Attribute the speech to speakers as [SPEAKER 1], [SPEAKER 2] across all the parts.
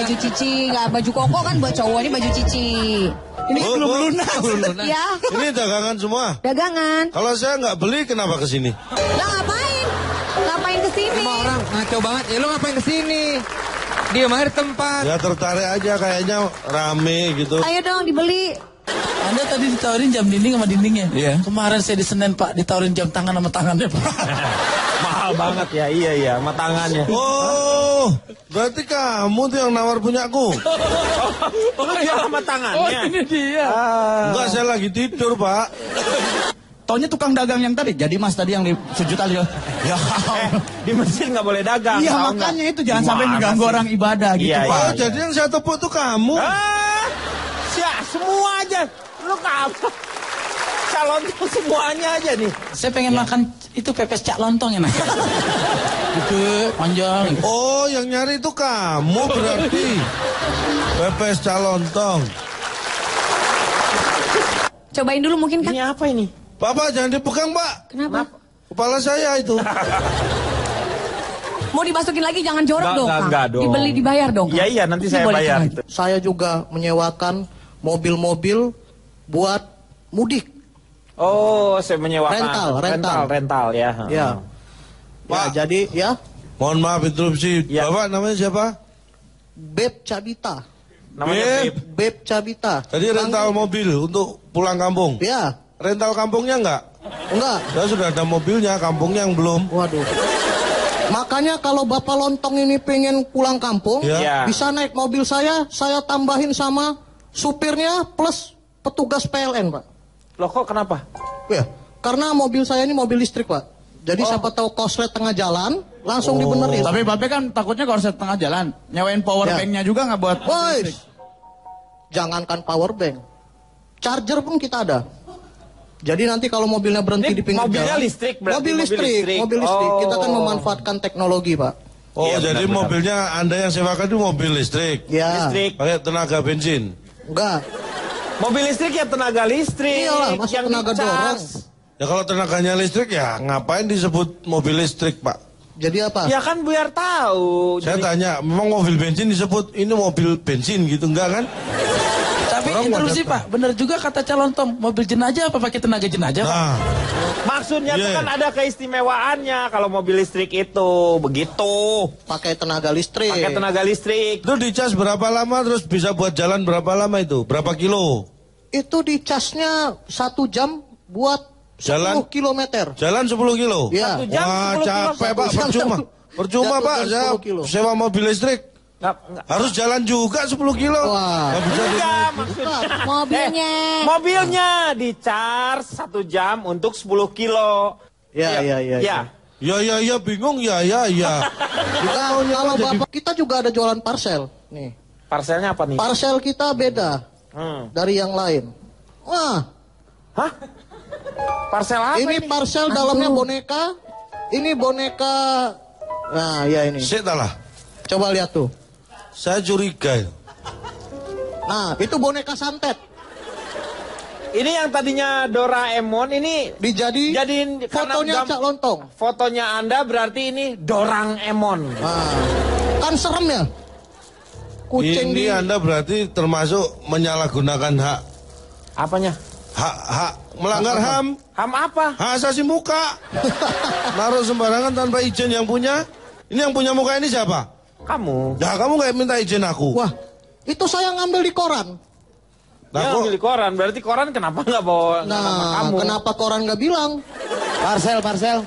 [SPEAKER 1] baju cici, nggak baju koko kan buat cowok, ini baju cici.
[SPEAKER 2] Ini belum lunas.
[SPEAKER 1] Ya.
[SPEAKER 3] Ini dagangan semua.
[SPEAKER 1] Dagangan.
[SPEAKER 3] Kalau saya nggak beli, kenapa kesini?
[SPEAKER 1] Lah ngapain? Ngapain kesini?
[SPEAKER 2] Semua orang ngaco banget. Ya lu ngapain kesini? Dia mah di tempat.
[SPEAKER 3] Ya tertarik aja, kayaknya rame gitu.
[SPEAKER 1] Ayo dong dibeli.
[SPEAKER 4] Anda tadi ditawarin jam dinding sama dindingnya?
[SPEAKER 2] Iya.
[SPEAKER 4] Kemarin saya di Senen Pak, ditawarin jam tangan sama tangannya Pak.
[SPEAKER 5] Mahal banget ya, iya, sama tangannya.
[SPEAKER 3] Oh, berarti kamu tuh yang nawar punyaku.
[SPEAKER 5] Oh, iya, sama tangannya.
[SPEAKER 4] Oh ini dia.
[SPEAKER 3] Enggak, saya lagi tidur, Pak.
[SPEAKER 4] Taunya tukang dagang yang tadi, jadi Mas tadi yang di sejuta ya. Ya.
[SPEAKER 5] Di masjid nggak boleh dagang.
[SPEAKER 4] Iya
[SPEAKER 5] tahu
[SPEAKER 4] makanya
[SPEAKER 5] nggak?
[SPEAKER 4] itu jangan sampai
[SPEAKER 5] Gimana
[SPEAKER 4] mengganggu
[SPEAKER 5] sih?
[SPEAKER 4] orang ibadah gitu
[SPEAKER 5] Iya,
[SPEAKER 4] Pak.
[SPEAKER 3] Oh, jadi yang saya tepuk tuh kamu.
[SPEAKER 5] Semua aja. Lu apa? Calon tuh semuanya aja nih.
[SPEAKER 4] Saya pengen makan itu pepes cak lontong enak. Gitu, panjang.
[SPEAKER 3] Oh, yang nyari itu kamu berarti. Pepes calontong.
[SPEAKER 1] Cobain dulu mungkin kan?
[SPEAKER 5] Ini apa ini?
[SPEAKER 3] Bapak jangan dipegang, Pak.
[SPEAKER 1] Kenapa?
[SPEAKER 3] Kepala saya itu.
[SPEAKER 1] Mau dimasukin lagi jangan jorok dong, Kang.
[SPEAKER 5] Enggak dong.
[SPEAKER 1] Dibeli dibayar dong, Kang.
[SPEAKER 5] Iya, nanti saya
[SPEAKER 1] Boleh,
[SPEAKER 5] bayar.
[SPEAKER 1] Kang.
[SPEAKER 6] Saya juga menyewakan mobil-mobil buat mudik.
[SPEAKER 5] Oh, saya menyewakan.
[SPEAKER 6] Rental
[SPEAKER 5] ya.
[SPEAKER 6] Ya.
[SPEAKER 3] Pak.
[SPEAKER 6] Ya, jadi ya,
[SPEAKER 3] Mohon maaf interupsi.
[SPEAKER 5] Ya.
[SPEAKER 3] Bapak namanya siapa?
[SPEAKER 6] Beb Cabita.
[SPEAKER 5] Namanya
[SPEAKER 3] Beb.
[SPEAKER 5] Beb.
[SPEAKER 6] Beb Cabita.
[SPEAKER 3] Tadi rental mobil untuk pulang kampung.
[SPEAKER 6] Ya,
[SPEAKER 3] Rental kampungnya enggak?
[SPEAKER 6] enggak.
[SPEAKER 3] Saya sudah ada mobilnya, kampungnya yang belum.
[SPEAKER 6] Waduh. Makanya kalau Bapak Lontong ini pengen pulang kampung,
[SPEAKER 3] Ya.
[SPEAKER 6] bisa naik mobil saya tambahin sama supirnya plus petugas PLN, Pak.
[SPEAKER 5] Loh kok kenapa?
[SPEAKER 6] Ya, karena mobil saya ini mobil listrik, Pak. Jadi siapa tahu koslet tengah jalan, langsung dibenerin.
[SPEAKER 4] Tapi Babe kan takutnya kalau saya tengah jalan, nyawain power
[SPEAKER 6] Ya.
[SPEAKER 4] banknya juga nggak buat.
[SPEAKER 6] Woi, jangankan power bank, charger pun kita ada. Jadi nanti kalau mobilnya berhenti
[SPEAKER 5] Ini
[SPEAKER 6] di pinggir
[SPEAKER 5] mobilnya
[SPEAKER 6] jalan,
[SPEAKER 5] listrik berarti,
[SPEAKER 6] mobil
[SPEAKER 5] mobil
[SPEAKER 6] listrik,
[SPEAKER 5] listrik.
[SPEAKER 6] mobil listrik. Kita kan
[SPEAKER 5] Oh.
[SPEAKER 6] memanfaatkan teknologi, Pak.
[SPEAKER 3] Oh,
[SPEAKER 5] Iya,
[SPEAKER 3] jadi
[SPEAKER 5] benar-benar.
[SPEAKER 3] mobilnya Anda yang sewakan itu mobil listrik.
[SPEAKER 6] Ya,
[SPEAKER 5] Listrik.
[SPEAKER 3] Pakai tenaga bensin.
[SPEAKER 6] enggak.
[SPEAKER 5] Mobil listrik ya tenaga listrik.
[SPEAKER 6] Iyalah, masa
[SPEAKER 5] yang
[SPEAKER 6] tenaga
[SPEAKER 5] dicas.
[SPEAKER 6] dorong.
[SPEAKER 3] Ya kalau tenaganya listrik ya ngapain disebut mobil listrik, Pak?
[SPEAKER 6] Jadi apa?
[SPEAKER 5] Ya kan biar tahu.
[SPEAKER 3] Saya tanya, memang mobil bensin disebut ini mobil bensin gitu enggak kan?
[SPEAKER 4] Tapi
[SPEAKER 3] Orang
[SPEAKER 4] interupsi
[SPEAKER 3] wajar,
[SPEAKER 4] Pak, bener juga kata calontong, mobil jenazah apa pakai tenaga jenazah Pak?
[SPEAKER 3] Nah,
[SPEAKER 5] Maksudnya tuh
[SPEAKER 3] Iya.
[SPEAKER 5] kan ada keistimewaannya kalau mobil listrik itu begitu.
[SPEAKER 6] Pakai tenaga listrik.
[SPEAKER 5] Pakai tenaga listrik.
[SPEAKER 3] itu dicas berapa lama terus bisa buat jalan berapa lama itu? Berapa kilo?
[SPEAKER 6] Itu dicasnya 1 jam buat 10
[SPEAKER 3] Jalan?
[SPEAKER 6] kilometer.
[SPEAKER 3] Jalan 10 kilo?
[SPEAKER 6] Ya.
[SPEAKER 5] 1 jam
[SPEAKER 3] Wah,
[SPEAKER 5] 10 kilo.
[SPEAKER 3] capek Pak,
[SPEAKER 6] 1 jam
[SPEAKER 3] percuma.
[SPEAKER 6] 10.
[SPEAKER 3] Percuma
[SPEAKER 6] Jatuh
[SPEAKER 3] Pak,
[SPEAKER 6] jam
[SPEAKER 3] saya
[SPEAKER 6] 10 kilo.
[SPEAKER 3] sewa mobil listrik.
[SPEAKER 5] Nggak.
[SPEAKER 3] Harus jalan juga 10 kilo.
[SPEAKER 6] Wah.
[SPEAKER 3] Nggak bisa
[SPEAKER 5] Enggak, maksudnya.
[SPEAKER 1] Mobilnya.
[SPEAKER 5] Mobilnya dicharge 1 jam untuk 10 kilo.
[SPEAKER 6] Ya, ya, ya.
[SPEAKER 5] Ya.
[SPEAKER 3] Ya, bingung ya.
[SPEAKER 6] Kalau Bapak, kita juga ada jualan parcel. Nih.
[SPEAKER 5] Parselnya apa nih?
[SPEAKER 6] Parcel kita beda dari yang lain. Wah,
[SPEAKER 5] Hah? Parcel apa
[SPEAKER 6] ini
[SPEAKER 5] ini?
[SPEAKER 6] parcel dalamnya boneka. Ini boneka. Nah, ya ini.
[SPEAKER 3] Sik lah.
[SPEAKER 6] Coba lihat tuh.
[SPEAKER 3] Saya curiga.
[SPEAKER 6] Nah, itu boneka santet.
[SPEAKER 5] Ini yang tadinya Doraemon ini jadiin karena
[SPEAKER 6] Fotonya Cak Lontong.
[SPEAKER 5] Fotonya Anda berarti ini Doraemon.
[SPEAKER 6] Nah, kan serem ya? Kucing
[SPEAKER 3] Ini
[SPEAKER 6] di...
[SPEAKER 3] Anda berarti termasuk menyalahgunakan hak
[SPEAKER 5] Apanya?
[SPEAKER 3] melanggar HAM.
[SPEAKER 5] HAM apa?
[SPEAKER 3] Hak asasi muka. Naruh sembarangan tanpa izin yang punya. Ini yang punya muka ini siapa?
[SPEAKER 5] Kamu.
[SPEAKER 3] Ya kamu nggak minta izin aku.
[SPEAKER 6] Wah, itu saya ngambil di koran.
[SPEAKER 3] Nah,
[SPEAKER 5] Ya,
[SPEAKER 3] kok-
[SPEAKER 5] milih koran. Berarti koran kenapa nggak bawa nama
[SPEAKER 6] Nah,
[SPEAKER 5] kamu?
[SPEAKER 6] kenapa koran nggak bilang?
[SPEAKER 4] Parcel.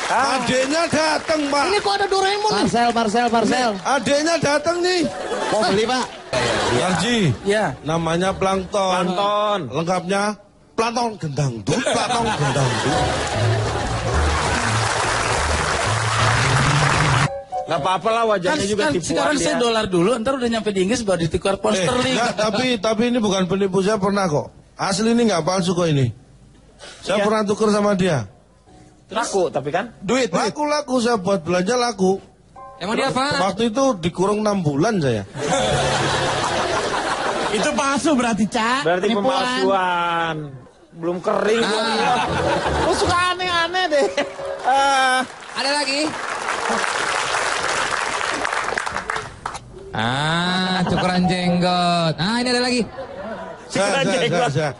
[SPEAKER 5] Ah,
[SPEAKER 3] adeknya datang Pak.
[SPEAKER 6] Ini kok ada Doraemon nih?
[SPEAKER 4] Parcel.
[SPEAKER 3] Adeknya datang nih.
[SPEAKER 4] Mau beli Pak?
[SPEAKER 3] Narji.
[SPEAKER 4] Ya.
[SPEAKER 3] Namanya plankton.
[SPEAKER 5] Plankton.
[SPEAKER 3] Lengkapnya plankton gendang dut. Plankton gendang dut.
[SPEAKER 5] nggak apa-apa lah wajahnya juga tipuan
[SPEAKER 4] sekarang
[SPEAKER 5] dia.
[SPEAKER 4] saya dolar dulu, ntar udah nyampe di Inggris baru ditukar pound sterling.
[SPEAKER 3] Enggak, tapi ini bukan penipu, saya pernah kok. Asli ini nggak palsu kok ini. Saya
[SPEAKER 5] Iya.
[SPEAKER 3] pernah tuker sama dia.
[SPEAKER 5] Laku tapi kan?
[SPEAKER 4] Duit.
[SPEAKER 3] Laku saya buat belanja laku.
[SPEAKER 2] Emang dia apa?
[SPEAKER 3] Waktu itu dikurung 6 bulan saya.
[SPEAKER 4] Itu palsu berarti, Cak.
[SPEAKER 5] Berarti
[SPEAKER 4] Penipuan.
[SPEAKER 5] pemalsuan. Belum kering. Lu suka aneh-aneh deh.
[SPEAKER 2] Ada lagi? Cukuran jenggot. Nah, ini ada lagi.
[SPEAKER 3] Saya.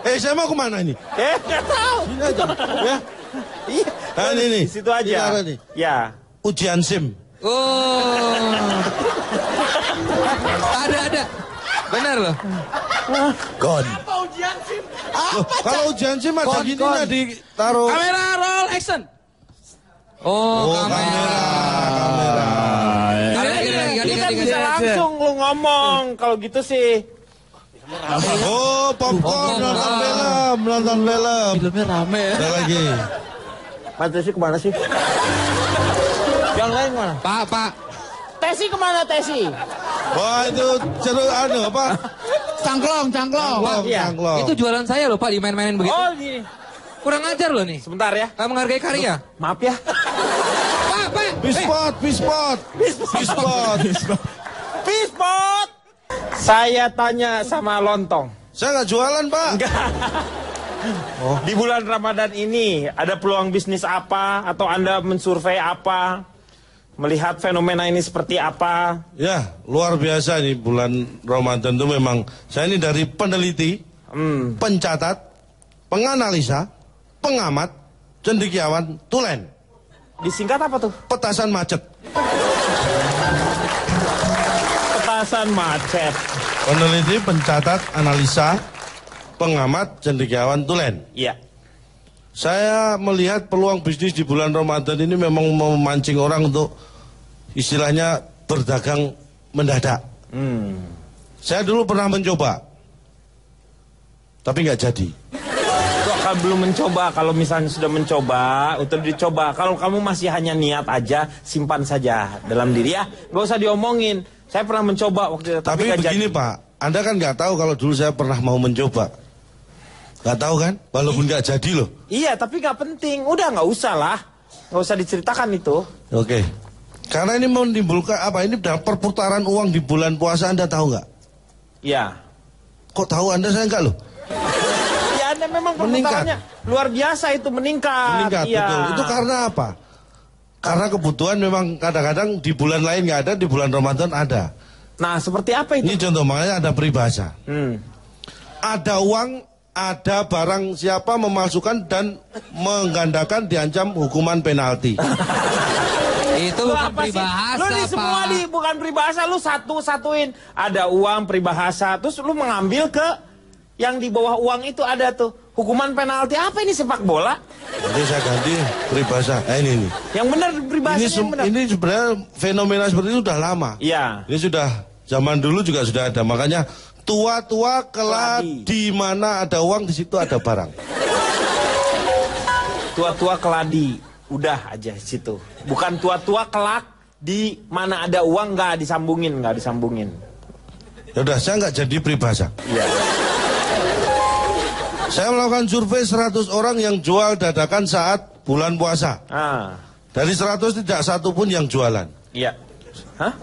[SPEAKER 3] Saya mau kemana ini?
[SPEAKER 5] Nggak tahu.
[SPEAKER 3] Sini aja. Ya.
[SPEAKER 5] Iya.
[SPEAKER 3] Nah, ini nih.
[SPEAKER 5] Di situ aja.
[SPEAKER 3] Ini ada nih.
[SPEAKER 5] Ya.
[SPEAKER 3] Ujian SIM.
[SPEAKER 2] Oh. Ada. Benar loh.
[SPEAKER 3] God. Apa ujian SIM? Kalau ujian SIM ada gininya ditaruh.
[SPEAKER 2] Kamera roll action. Oh, kamera.
[SPEAKER 5] Kita bisa langsung lu ngomong. Kalau gitu sih.
[SPEAKER 3] Oh, popcorn, nonton film.
[SPEAKER 2] Filmnya rame ya.
[SPEAKER 3] Ada lagi.
[SPEAKER 5] Mas Tesi kemana sih? Yang lain mana?
[SPEAKER 2] Pak.
[SPEAKER 5] Tesi kemana Tesi?
[SPEAKER 3] Wah, itu seru apa?
[SPEAKER 2] Cangklong.
[SPEAKER 5] Iya.
[SPEAKER 3] Cangklong.
[SPEAKER 2] Itu jualan saya loh Pak, dimain-mainin begitu.
[SPEAKER 5] Oh, gini.
[SPEAKER 2] Kurang ajar loh nih.
[SPEAKER 5] Sebentar ya.
[SPEAKER 2] Nggak menghargai karya.
[SPEAKER 5] Maaf ya.
[SPEAKER 2] Pak.
[SPEAKER 3] Bispot.
[SPEAKER 5] Pispot. Saya tanya sama Lontong.
[SPEAKER 3] Saya nggak jualan, Pak.
[SPEAKER 5] Di bulan Ramadan ini ada peluang bisnis apa? Atau Anda mensurvei apa? Melihat fenomena ini seperti apa?
[SPEAKER 3] Ya, luar biasa nih bulan Ramadan itu memang. Saya ini dari peneliti, pencatat, penganalisa, pengamat, cendekiawan, tulen.
[SPEAKER 5] Disingkat apa tuh?
[SPEAKER 3] Petasan macet.
[SPEAKER 5] Petasan macet.
[SPEAKER 3] Peneliti, pencatat, analisa, pengamat, cendekiawan, tulen.
[SPEAKER 5] Iya.
[SPEAKER 3] Saya melihat peluang bisnis di bulan Ramadan ini memang memancing orang untuk istilahnya berdagang mendadak. Saya dulu pernah mencoba, tapi nggak jadi.
[SPEAKER 5] Kok kamu belum mencoba? Kalau misalnya sudah mencoba, udah dicoba. Kalau kamu masih hanya niat aja, simpan saja dalam diri ya. Gak usah diomongin. Saya pernah mencoba waktu itu,
[SPEAKER 3] Tapi
[SPEAKER 5] nggak
[SPEAKER 3] begini
[SPEAKER 5] jadi.
[SPEAKER 3] Pak, Anda kan nggak tahu kalau dulu saya pernah mau mencoba. Nggak tahu kan? Walaupun nggak jadi loh.
[SPEAKER 5] Iya, tapi nggak penting. Udah nggak usah lah. Nggak usah diceritakan itu.
[SPEAKER 3] Oke. Karena ini menimbulkan apa? Ini dalam perputaran uang di bulan puasa, Anda tahu nggak?
[SPEAKER 5] Iya.
[SPEAKER 3] Kok tahu Anda, saya nggak loh?
[SPEAKER 5] Ya, Anda memang perputarannya luar biasa itu meningkat.
[SPEAKER 3] Meningkat,
[SPEAKER 5] Iya.
[SPEAKER 3] betul. Itu karena apa? Karena kebutuhan memang kadang-kadang di bulan lain nggak ada, di bulan Ramadan ada.
[SPEAKER 5] Nah, seperti apa itu?
[SPEAKER 3] Ini contoh, makanya ada peribahasa.
[SPEAKER 5] Hmm.
[SPEAKER 3] Ada uang, ada barang, siapa memalsukan dan menggandakan diancam hukuman penalti.
[SPEAKER 2] Itu
[SPEAKER 5] Lu
[SPEAKER 2] bukan
[SPEAKER 5] apa sih?
[SPEAKER 2] peribahasa,
[SPEAKER 5] Lu di semua
[SPEAKER 2] Pak.
[SPEAKER 5] bukan peribahasa, lu satu-satuin. Ada uang peribahasa, terus lu mengambil ke yang di bawah uang itu ada tuh. Hukuman penalti apa ini, sepak bola?
[SPEAKER 3] Jadi saya ganti peribahasa. Ini nih.
[SPEAKER 5] Yang benar peribahasa yang benar.
[SPEAKER 3] Ini sebenarnya fenomena seperti itu sudah lama.
[SPEAKER 5] Iya.
[SPEAKER 3] Ini sudah zaman dulu juga sudah ada. Makanya tua-tua kelak
[SPEAKER 5] Keladi.
[SPEAKER 3] di mana ada uang di situ ada barang.
[SPEAKER 5] Tua-tua keladi. Udah aja situ. Bukan tua-tua kelak di mana ada uang nggak disambungin.
[SPEAKER 3] Ya udah, saya nggak jadi peribahasa.
[SPEAKER 5] Iya.
[SPEAKER 3] Saya melakukan survei 100 orang yang jual dadakan saat bulan puasa.
[SPEAKER 5] Ah.
[SPEAKER 3] Dari 100 tidak satu pun yang jualan.
[SPEAKER 5] Iya. Hah?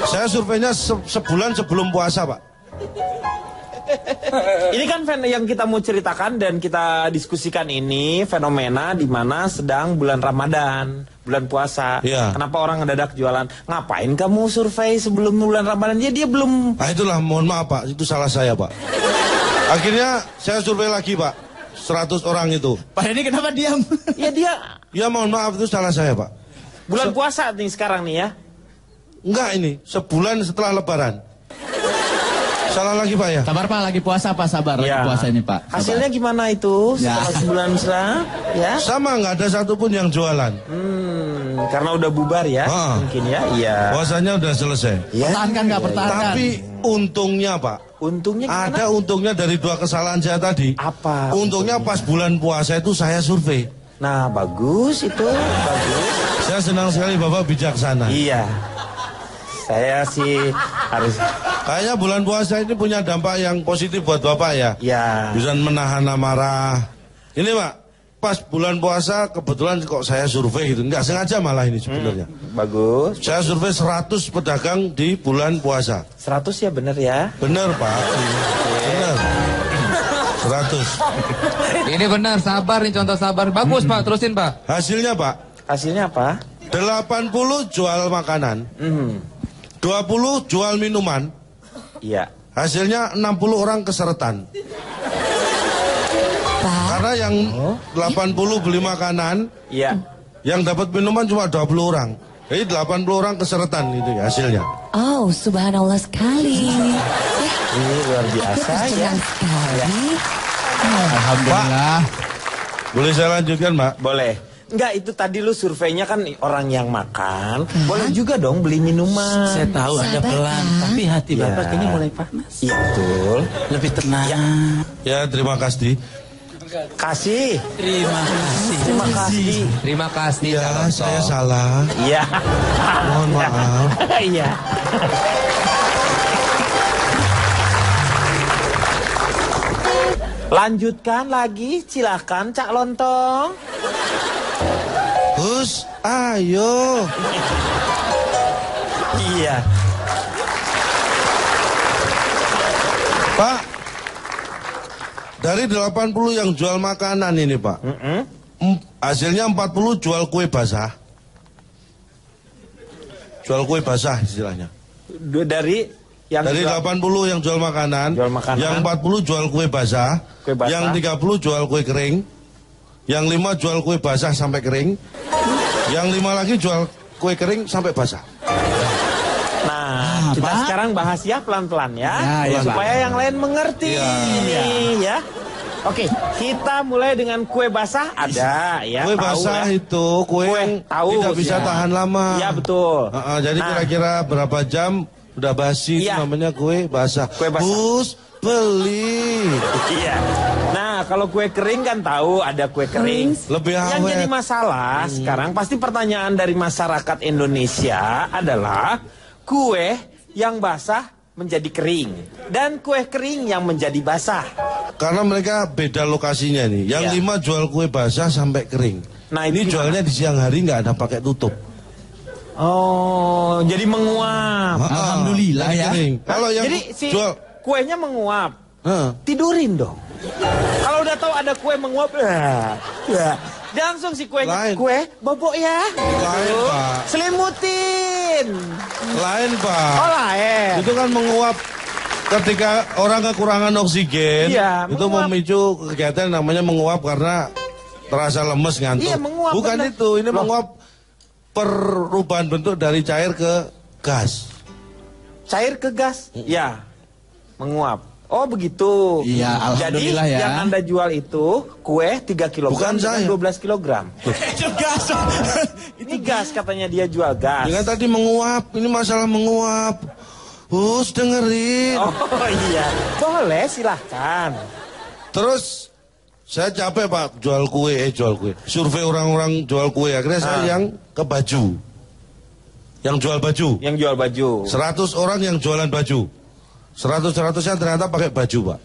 [SPEAKER 3] Saya surveinya sebulan sebelum puasa, Pak.
[SPEAKER 5] Ini kan yang kita mau ceritakan dan kita diskusikan ini fenomena di mana sedang bulan Ramadan, bulan puasa.
[SPEAKER 3] Iya.
[SPEAKER 5] Kenapa orang ngedadak jualan? Ngapain kamu survei sebelum bulan Ramadan? Dia belum.
[SPEAKER 3] Nah itulah, mohon maaf Pak, itu salah saya Pak. Akhirnya saya survei lagi Pak, 100 orang itu.
[SPEAKER 4] Pak Denny kenapa diam?
[SPEAKER 5] Ya dia
[SPEAKER 3] Ya mohon maaf, itu salah saya Pak.
[SPEAKER 5] bulan puasa nih sekarang nih ya.
[SPEAKER 3] Enggak ini, sebulan setelah lebaran. Salah lagi Pak ya?
[SPEAKER 4] Sabar Pak, lagi puasa Pak, sabar.
[SPEAKER 5] Ya.
[SPEAKER 4] Lagi puasa ini Pak. Sabar.
[SPEAKER 5] Hasilnya gimana itu
[SPEAKER 4] Ya.
[SPEAKER 5] setelah sebulan setelah? Ya.
[SPEAKER 3] Sama, nggak ada satupun yang jualan.
[SPEAKER 5] Karena udah bubar ya,
[SPEAKER 3] Ah.
[SPEAKER 5] mungkin ya. Iya.
[SPEAKER 3] Puasanya udah selesai.
[SPEAKER 5] Ya.
[SPEAKER 4] Pertahankan nggak pertahankan?
[SPEAKER 3] Tapi untungnya Pak,
[SPEAKER 5] Untungnya gimana?
[SPEAKER 3] ada untungnya dari dua kesalahan saya tadi.
[SPEAKER 5] Apa?
[SPEAKER 3] Untungnya pas bulan puasa itu saya survei.
[SPEAKER 5] Nah, bagus itu, bagus.
[SPEAKER 3] Saya senang sekali Bapak bijaksana.
[SPEAKER 5] Iya. Saya sih harus.
[SPEAKER 3] Kayaknya bulan puasa ini punya dampak yang positif buat Bapak ya.
[SPEAKER 5] Ya.
[SPEAKER 3] Bisa menahan amarah. Ini Pak, pas bulan puasa kebetulan kok saya survei gitu. Nggak sengaja malah ini sebenarnya.
[SPEAKER 5] Bagus.
[SPEAKER 3] Saya survei 100 pedagang di bulan puasa.
[SPEAKER 5] 100 ya bener ya.
[SPEAKER 3] Bener Pak. Bener. 100.
[SPEAKER 2] Ini benar, sabar nih contoh sabar. Bagus Pak, terusin Pak.
[SPEAKER 3] Hasilnya Pak,
[SPEAKER 5] Hasilnya apa?
[SPEAKER 3] 80 jual makanan. 20 jual minuman.
[SPEAKER 5] Iya.
[SPEAKER 3] Hasilnya 60 orang keseretan.
[SPEAKER 1] Pak.
[SPEAKER 3] Karena yang 80 beli makanan,
[SPEAKER 5] Iya.
[SPEAKER 3] yang dapat minuman cuma 20 orang. Jadi 80 orang keseretan itu ya hasilnya.
[SPEAKER 1] Oh, subhanallah sekali. Ya,
[SPEAKER 5] Ini luar
[SPEAKER 1] aku
[SPEAKER 5] biasa ya.
[SPEAKER 1] tercengang sekali.
[SPEAKER 4] Alhamdulillah.
[SPEAKER 3] Boleh saya lanjutkan, Mbak?
[SPEAKER 5] Boleh. Enggak, itu tadi lu surveinya kan orang yang makan. Boleh juga dong beli minuman.
[SPEAKER 4] Saya tahu Anda
[SPEAKER 1] Sabar,
[SPEAKER 4] pelan,
[SPEAKER 1] Pak.
[SPEAKER 4] tapi hati
[SPEAKER 5] Ya.
[SPEAKER 4] Bapak kini mulai panas.
[SPEAKER 5] Iya, betul.
[SPEAKER 4] Lebih tenang.
[SPEAKER 3] Ya, terima kasih.
[SPEAKER 5] Kasih.
[SPEAKER 4] Terima kasih.
[SPEAKER 5] Terima kasih.
[SPEAKER 2] Terima kasih.
[SPEAKER 3] Ya, saya salah.
[SPEAKER 5] Iya.
[SPEAKER 3] Mohon maaf.
[SPEAKER 5] Iya. Lanjutkan lagi, silakan Cak Lontong.
[SPEAKER 3] Hus, ayo.
[SPEAKER 5] Iya.
[SPEAKER 3] Pak, dari 80 yang jual makanan ini, Pak. Hasilnya 40 jual kue basah. Jual kue basah istilahnya.
[SPEAKER 5] Dari yang
[SPEAKER 3] Dari 80 yang jual makanan,
[SPEAKER 5] Jual makanan.
[SPEAKER 3] yang 40 jual kue basah,
[SPEAKER 5] Kue basah.
[SPEAKER 3] yang 30 jual kue kering, yang 5 jual kue basah sampai kering, yang 5 lagi jual kue kering sampai basah.
[SPEAKER 5] Nah, kita
[SPEAKER 4] Pak.
[SPEAKER 5] sekarang bahas ya pelan-pelan ya,
[SPEAKER 4] Ya,
[SPEAKER 5] supaya yang lain mengerti ya. Oke, kita mulai dengan kue basah ada ya.
[SPEAKER 3] Kue
[SPEAKER 5] tahu
[SPEAKER 3] basah
[SPEAKER 5] ya.
[SPEAKER 3] itu kue yang
[SPEAKER 5] tahu,
[SPEAKER 3] tidak bisa
[SPEAKER 5] ya.
[SPEAKER 3] tahan lama.
[SPEAKER 5] Iya betul.
[SPEAKER 3] Jadi
[SPEAKER 5] Nah,
[SPEAKER 3] kira-kira berapa jam udah basi, itu
[SPEAKER 5] Iya.
[SPEAKER 3] namanya kue basah.
[SPEAKER 5] Kue basah.
[SPEAKER 3] Bus, beli.
[SPEAKER 5] Iya. Nah, kalau kue kering kan tahu ada kue kering.
[SPEAKER 3] Lebih
[SPEAKER 5] Yang
[SPEAKER 3] awet.
[SPEAKER 5] jadi masalah sekarang pasti pertanyaan dari masyarakat Indonesia adalah kue yang basah menjadi kering dan kue kering yang menjadi basah.
[SPEAKER 3] Karena mereka beda lokasinya nih. Yang
[SPEAKER 5] Iya.
[SPEAKER 3] 5 jual kue basah sampai kering.
[SPEAKER 5] Nah,
[SPEAKER 3] Ini
[SPEAKER 5] itu
[SPEAKER 3] jualnya di siang hari nggak ada pakai tutup.
[SPEAKER 5] Oh, jadi menguap.
[SPEAKER 4] Alhamdulillah
[SPEAKER 3] jadi
[SPEAKER 4] ya.
[SPEAKER 3] kering. Kalau yang
[SPEAKER 5] Jadi si
[SPEAKER 3] jual,
[SPEAKER 5] kuenya menguap.
[SPEAKER 3] Heeh.
[SPEAKER 5] Tidurin dong. Kalau udah tahu ada kue menguap, dia langsung si kuenya,
[SPEAKER 3] Lain.
[SPEAKER 5] kue bobok ya.
[SPEAKER 3] Lain,
[SPEAKER 5] Tuh,
[SPEAKER 3] Pak.
[SPEAKER 5] selimutin.
[SPEAKER 3] Lain, Pak.
[SPEAKER 5] Oh lain.
[SPEAKER 3] Itu kan menguap ketika orang kekurangan oksigen.
[SPEAKER 5] Iya,
[SPEAKER 3] itu
[SPEAKER 5] menguap.
[SPEAKER 3] memicu kegiatan namanya menguap karena terasa lemes ngantuk.
[SPEAKER 5] Iya, menguap,
[SPEAKER 3] Bukan
[SPEAKER 5] bener.
[SPEAKER 3] itu, ini
[SPEAKER 5] Loh.
[SPEAKER 3] menguap perubahan bentuk dari cair ke gas.
[SPEAKER 5] Cair ke gas, ya, menguap. Oh begitu.
[SPEAKER 4] Iya, alhamdulillah
[SPEAKER 5] Jadi
[SPEAKER 4] ya.
[SPEAKER 5] yang Anda jual itu kue 3 kg
[SPEAKER 3] Bukan
[SPEAKER 5] dengan
[SPEAKER 3] saya.
[SPEAKER 5] 12 kg.
[SPEAKER 4] Itu gas.
[SPEAKER 5] Ini gas katanya dia jual gas.
[SPEAKER 3] Dengan tadi menguap, ini masalah menguap. Hus, dengerin.
[SPEAKER 5] Oh iya, boleh silahkan.
[SPEAKER 3] Terus saya capek, Pak, jual kue. Survei orang-orang jual kue, akhirnya saya yang ke baju. Yang jual baju.
[SPEAKER 5] Yang jual baju.
[SPEAKER 3] 100 orang yang jualan baju. 100-100-nya ternyata pakai baju, Pak.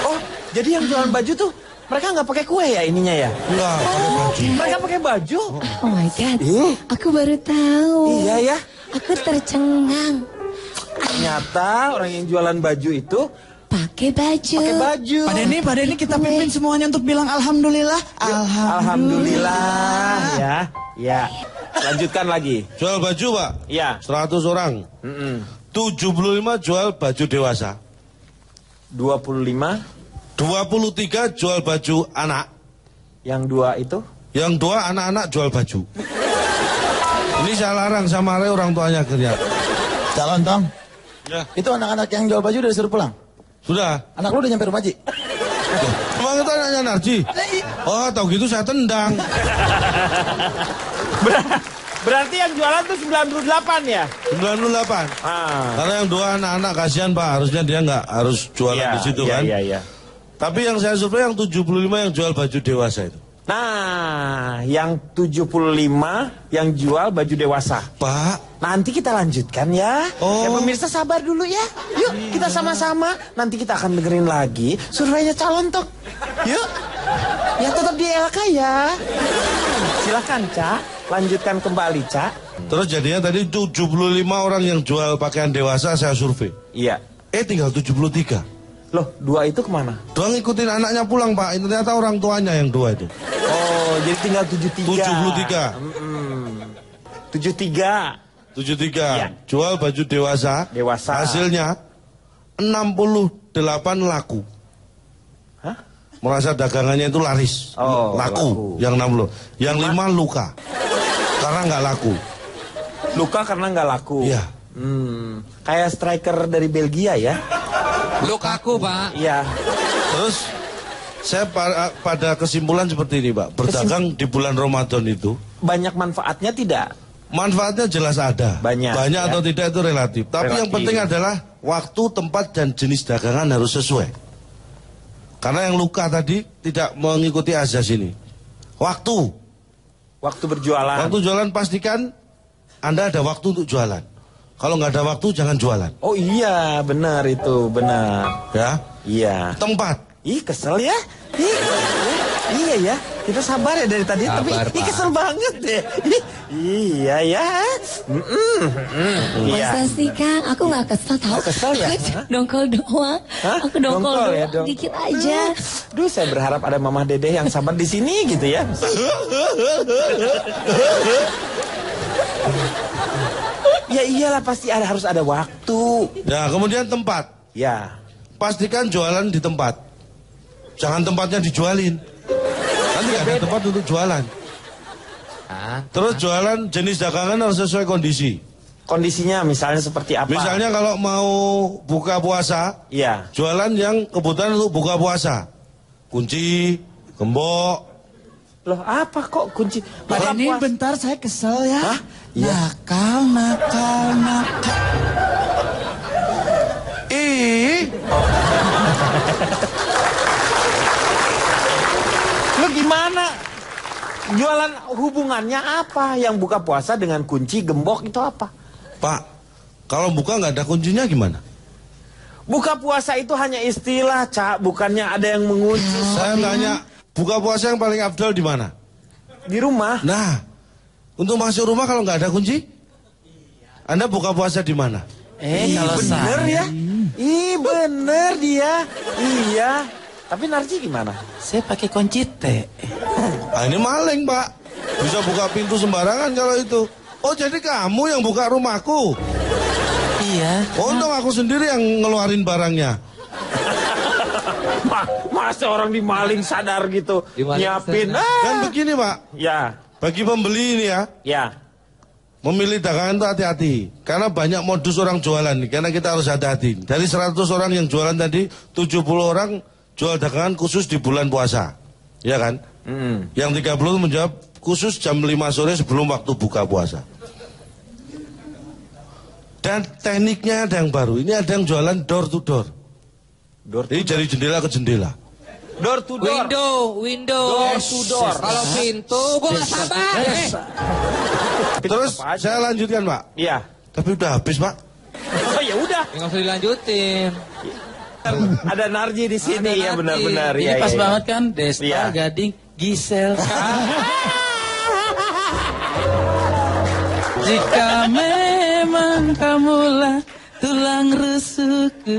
[SPEAKER 5] Oh, jadi yang jualan baju tuh mereka nggak pakai kue ya ininya ya?
[SPEAKER 3] Enggak, pakai baju.
[SPEAKER 5] Mereka pakai baju.
[SPEAKER 1] Oh my God, aku baru tahu.
[SPEAKER 5] Iya ya.
[SPEAKER 1] Aku tercengang.
[SPEAKER 5] Ternyata orang yang jualan baju itu
[SPEAKER 1] Pakai baju.
[SPEAKER 5] pakai baju.
[SPEAKER 4] Pak Denny kita pimpin semuanya untuk bilang alhamdulillah.
[SPEAKER 5] Alhamdulillah ya. Ya. Lanjutkan lagi.
[SPEAKER 3] Jual baju, Pak.
[SPEAKER 5] Ya.
[SPEAKER 3] 100 orang. 75 jual baju dewasa.
[SPEAKER 5] 25.
[SPEAKER 3] 23 jual baju anak.
[SPEAKER 5] Yang 2 itu?
[SPEAKER 3] Yang 2 anak-anak jual baju. Ini saya larang sama orang tuanya kerja.
[SPEAKER 7] Cak Lontong,
[SPEAKER 3] Ya.
[SPEAKER 7] itu anak-anak yang jual baju udah disuruh pulang.
[SPEAKER 3] Sudah.
[SPEAKER 7] Anak lu udah nyampe rumah, Ji.
[SPEAKER 3] Emang itu anaknya Narji? Oh, tahu gitu saya tendang.
[SPEAKER 5] Berarti yang jualan tuh 98 ya?
[SPEAKER 3] 98. Karena yang 2 anak-anak kasihan, Pak. Harusnya dia nggak harus jualan di situ kan.
[SPEAKER 5] Iya.
[SPEAKER 3] Tapi yang saya survei yang 75 yang jual baju dewasa itu.
[SPEAKER 5] Nah, yang 75 yang jual baju dewasa.
[SPEAKER 3] Pak,
[SPEAKER 5] Nanti kita lanjutkan ya.
[SPEAKER 3] Oh.
[SPEAKER 5] Ya pemirsa sabar dulu ya. Yuk kita sama-sama. Nanti kita akan dengerin lagi surveinya calon tok. Yuk. Ya tetap di LK ya. Silahkan Cak. Lanjutkan kembali Cak.
[SPEAKER 3] terus jadinya tadi 75 orang yang jual pakaian dewasa saya survei.
[SPEAKER 5] Iya.
[SPEAKER 3] Tinggal 73.
[SPEAKER 5] Loh 2 itu kemana?
[SPEAKER 3] Doang ngikutin anaknya pulang, Pak. Ternyata orang tuanya yang 2 itu.
[SPEAKER 5] Oh jadi tinggal 73.
[SPEAKER 3] 73.
[SPEAKER 5] 73.
[SPEAKER 3] 73.
[SPEAKER 5] Iya.
[SPEAKER 3] Jual baju dewasa.
[SPEAKER 5] Dewasa.
[SPEAKER 3] Hasilnya 68 laku.
[SPEAKER 5] Hah?
[SPEAKER 3] Merasa dagangannya itu laris.
[SPEAKER 5] Oh,
[SPEAKER 3] laku. Yang 60. Yang 5 luka. Karena nggak laku.
[SPEAKER 5] Luka karena nggak laku.
[SPEAKER 3] Iya.
[SPEAKER 5] Kayak striker dari Belgia ya.
[SPEAKER 2] Lukaku, Pak.
[SPEAKER 5] Iya.
[SPEAKER 3] Terus saya pada kesimpulan seperti ini, Pak. Berdagang di bulan Ramadan itu
[SPEAKER 5] Banyak manfaatnya tidak?
[SPEAKER 3] manfaatnya jelas ada.
[SPEAKER 5] Banyak, ya.
[SPEAKER 3] atau tidak itu relatif. Tapi yang
[SPEAKER 5] Relatif.
[SPEAKER 3] penting adalah waktu, tempat, dan jenis dagangan harus sesuai. Karena yang luka tadi tidak mengikuti azas ini.
[SPEAKER 5] Waktu berjualan.
[SPEAKER 3] Waktu jualan pastikan Anda ada waktu untuk jualan. Kalau nggak ada waktu jangan jualan.
[SPEAKER 5] Oh iya, benar itu, benar.
[SPEAKER 3] Ya.
[SPEAKER 5] Iya.
[SPEAKER 3] Tempat.
[SPEAKER 5] Ih, kesel ya. Iya ya. Kita sabar ya dari tadi, tapi
[SPEAKER 2] Sabar, Pak.
[SPEAKER 5] kesel banget deh. Iya ya. Iya.
[SPEAKER 1] Masa sih Kang, aku nggak kesel tau.
[SPEAKER 5] Kesel ya?
[SPEAKER 1] Aku dongkol doang.
[SPEAKER 5] Hah?
[SPEAKER 1] Aku dongkol
[SPEAKER 5] Dongkol ya,
[SPEAKER 1] doang,
[SPEAKER 5] dong.
[SPEAKER 1] dikit aja.
[SPEAKER 5] Duh, saya berharap ada Mama Dedeh yang sabar di sini gitu ya. Ya iyalah, pasti harus ada waktu.
[SPEAKER 3] Ya, kemudian tempat.
[SPEAKER 5] Ya.
[SPEAKER 3] Pastikan jualan di tempat. Jangan tempatnya dijualin. Nanti nggak ada tempat untuk jualan. Terus jualan jenis dagangan harus sesuai kondisi.
[SPEAKER 5] Kondisinya misalnya seperti apa?
[SPEAKER 3] Misalnya kalau mau buka puasa,
[SPEAKER 5] Iya.
[SPEAKER 3] jualan yang kebutuhan untuk buka puasa. Kunci, gembok.
[SPEAKER 5] Loh, apa kok kunci?
[SPEAKER 4] Pak ini
[SPEAKER 5] Puas-
[SPEAKER 4] bentar saya kesel ya.
[SPEAKER 5] Hah? Iya.
[SPEAKER 4] Nakal.
[SPEAKER 5] Lu gimana? Jualan hubungannya apa? Yang buka puasa dengan kunci gembok itu apa?
[SPEAKER 3] Pak, kalau buka nggak ada kuncinya gimana?
[SPEAKER 5] Buka puasa itu hanya istilah, Cak. Bukannya ada yang mengunci.
[SPEAKER 3] Saya tanya, buka puasa yang paling afdal di mana?
[SPEAKER 5] Di rumah.
[SPEAKER 3] Nah, untuk masuk rumah kalau nggak ada kunci, Anda buka puasa di mana?
[SPEAKER 4] Kalau
[SPEAKER 5] Bener
[SPEAKER 4] saya,
[SPEAKER 5] ya? Ih, bener dia. Iya. Tapi Narji gimana?
[SPEAKER 4] saya pakai kunci T.
[SPEAKER 3] Ah, ini maling, Pak. Bisa buka pintu sembarangan kalau itu. Oh, jadi kamu yang buka rumahku?
[SPEAKER 4] Iya.
[SPEAKER 3] Oh, untung aku sendiri yang ngeluarin barangnya.
[SPEAKER 5] Masa orang dimaling sadar gitu.
[SPEAKER 2] Dimaling
[SPEAKER 5] Nyiapin.
[SPEAKER 2] sadar.
[SPEAKER 3] Kan begini, Pak.
[SPEAKER 5] Ya.
[SPEAKER 3] Bagi pembeli ini ya,
[SPEAKER 5] Ya.
[SPEAKER 3] memilih dagangan itu hati-hati. Karena banyak modus orang jualan nih. Karena kita harus hati-hati. Dari 100 orang yang jualan tadi, 70 orang jual dagangan khusus di bulan puasa. Ya kan? Yang 30 menjawab khusus jam 5 sore sebelum waktu buka puasa. Dan tekniknya ada yang baru. Ini ada yang jualan door to door. Jadi dari jendela ke jendela.
[SPEAKER 5] Door to door.
[SPEAKER 2] Window.
[SPEAKER 5] Door to door.
[SPEAKER 2] Kalau pintu, gua nggak sabar.
[SPEAKER 3] Terus saya lanjutkan, Pak.
[SPEAKER 5] Iya.
[SPEAKER 3] Tapi udah habis, Pak.
[SPEAKER 5] Oh ya udah.
[SPEAKER 2] Nggak usah dilanjutin.
[SPEAKER 5] Ada Narji di sini
[SPEAKER 2] Ada
[SPEAKER 5] ya,
[SPEAKER 2] Narji.
[SPEAKER 5] benar-benar.
[SPEAKER 4] Ini
[SPEAKER 5] Ya,
[SPEAKER 4] pas
[SPEAKER 5] ya, ya.
[SPEAKER 4] banget kan, Desta,
[SPEAKER 5] Iya.
[SPEAKER 4] Gading, Gisel. Jika memang kamulah tulang rusukku.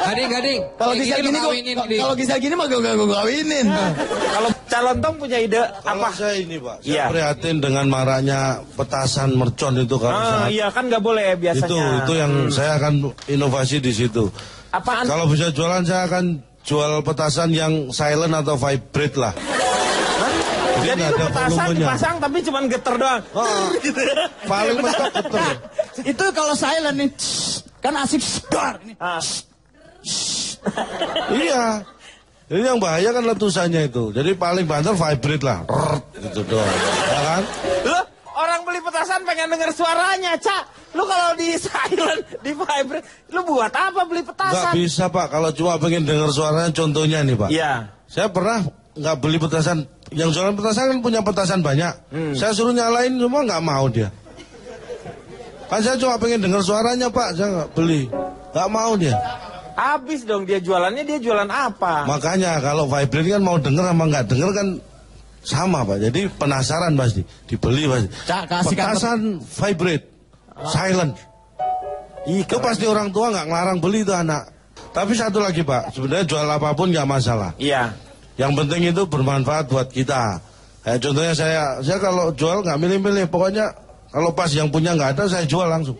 [SPEAKER 2] Gading.
[SPEAKER 7] Kalau
[SPEAKER 2] Yang
[SPEAKER 7] Gisel
[SPEAKER 2] ini
[SPEAKER 7] gini,
[SPEAKER 2] lu kawinin, Gading.
[SPEAKER 7] kalau Gisel gini mah gue kawinin.
[SPEAKER 5] Kalau calon tong punya ide
[SPEAKER 3] Kalau
[SPEAKER 5] apa?
[SPEAKER 3] saya ini, Pak, saya
[SPEAKER 5] Iya.
[SPEAKER 3] prihatin dengan maraknya petasan mercon itu kalau sangat
[SPEAKER 5] Iya kan nggak boleh biasanya.
[SPEAKER 3] itu yang saya akan inovasi di situ.
[SPEAKER 5] Apaan?
[SPEAKER 3] Kalau bisa jualan saya akan jual petasan yang silent atau vibrate lah.
[SPEAKER 5] Jadi
[SPEAKER 3] nggak
[SPEAKER 5] itu
[SPEAKER 3] ada
[SPEAKER 5] petasan
[SPEAKER 3] volumenya.
[SPEAKER 5] dipasang tapi cuma geter doang.
[SPEAKER 3] Paling mentok betul.
[SPEAKER 4] Itu kalau silent nih, kan asik dar.
[SPEAKER 5] Ah.
[SPEAKER 3] Iya. Jadi yang bahaya kan letusannya itu. Jadi paling banter vibrate lah. Rrrt, gitu doang. Ya kan?
[SPEAKER 5] Loh, orang beli petasan pengen denger suaranya, Cak. Lu kalau di silent, di vibrate, lu buat apa beli
[SPEAKER 3] Nggak
[SPEAKER 5] petasan?
[SPEAKER 3] bisa, Pak, kalau cuma pengen dengar suaranya. Contohnya nih, Pak.
[SPEAKER 5] Iya.
[SPEAKER 3] Saya pernah nggak beli petasan. Yang jualan petasan kan punya petasan banyak. Saya suruh nyalain semua nggak mau dia. Kan saya cuma pengen dengar suaranya, Pak. Saya nggak beli. Nggak mau dia.
[SPEAKER 5] Habis dong dia jualannya, dia jualan apa?
[SPEAKER 3] Makanya kalau vibrate kan mau denger sama nggak denger kan sama, Pak. Jadi penasaran pasti. Dibeli pasti.
[SPEAKER 4] Cak, kasih
[SPEAKER 3] Petasan vibrate. Silent. Itu pasti orang tua nggak ngelarang beli itu anak. Tapi satu lagi, Pak. Sebenarnya jual apapun nggak masalah.
[SPEAKER 5] Iya.
[SPEAKER 3] Yang penting itu bermanfaat buat kita. Contohnya saya kalau jual nggak milih-milih, pokoknya kalau pas yang punya nggak ada saya jual langsung.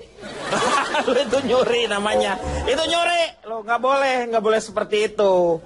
[SPEAKER 5] Lu itu nyuri namanya. Itu nyuri. Lo nggak boleh seperti itu.